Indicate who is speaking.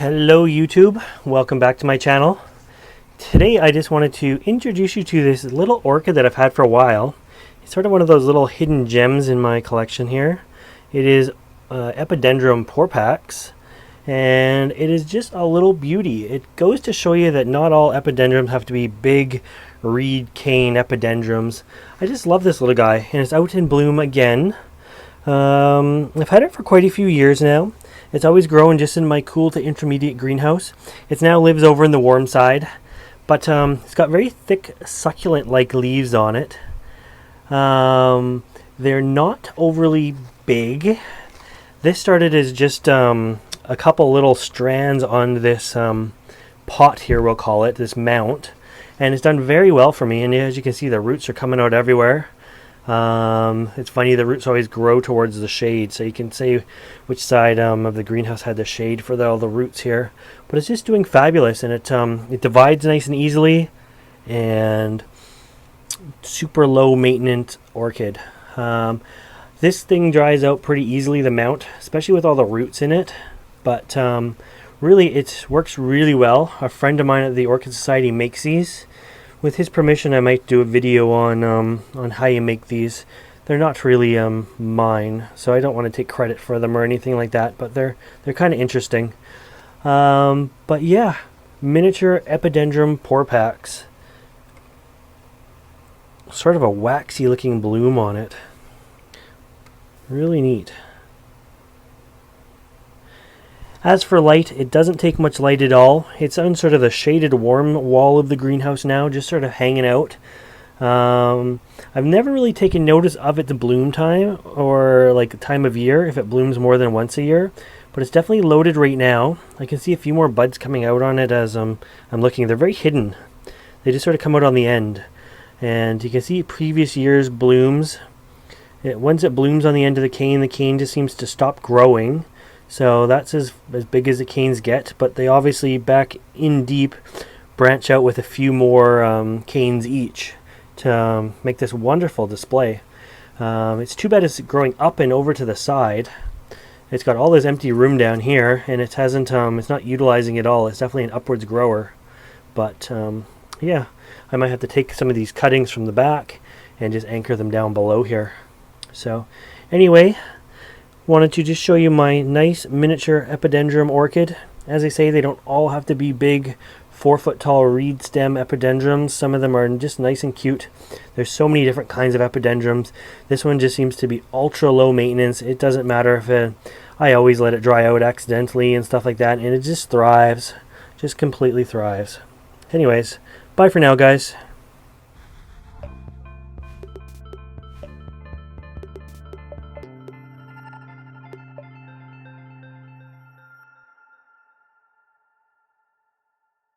Speaker 1: Hello YouTube, welcome back to my channel. Today I just wanted to introduce you to this little orchid that I've had for a while. It's sort of one of those little hidden gems in my collection here. It is Epidendrum porpax, and it is just a little beauty. It goes to show you that not all epidendrums have to be big reed cane epidendrums. I just love this little guy, and it's out in bloom again. I've had it for quite a few years now. It's always grown just in my cool to intermediate greenhouse. It now lives over in the warm side, but it's got very thick succulent-like leaves on it. They're not overly big. This started as just a couple little strands on this pot here, we'll call it, this mount, and it's done very well for me. And as you can see, the roots are coming out everywhere. It's funny, the roots always grow towards the shade, so you can say which side of the greenhouse had the shade for all the roots here. But it's just doing fabulous, and it divides nice and easily, and super low maintenance orchid. This thing dries out pretty easily, the mount, especially with all the roots in it. But really, it works really well. A friend of mine at the Orchid Society makes these. With his permission, I might do a video on how you make these. They're not really mine, so I don't want to take credit for them or anything like that, but they're kind of interesting. But yeah, miniature Epidendrum porpax. Sort of a waxy looking bloom on it. Really neat. As for light, it doesn't take much light at all. It's on sort of the shaded warm wall of the greenhouse now, just sort of hanging out. I've never really taken notice of its bloom time, or like the time of year, if it blooms more than once a year. But it's definitely loaded right now. I can see a few more buds coming out on it as I'm looking. They're very hidden. They just sort of come out on the end. And you can see previous year's blooms. Once it blooms on the end of the cane just seems to stop growing. So that's as big as the canes get, but they obviously back in deep branch out with a few more canes each to make this wonderful display. It's too bad it's growing up and over to the side. It's got all this empty room down here, and it hasn't. It's not utilizing it all. It's definitely an upwards grower, but yeah, I might have to take some of these cuttings from the back and just anchor them down below here. So anyway, wanted to just show you my nice miniature epidendrum orchid. As I say, they don't all have to be big 4-foot tall reed stem epidendrums. Some of them are just nice and cute. There's so many different kinds of epidendrums. This one just seems to be ultra low maintenance. It doesn't matter if I always let it dry out accidentally and stuff like that, and it just thrives, just completely thrives. Anyways, bye for now, guys.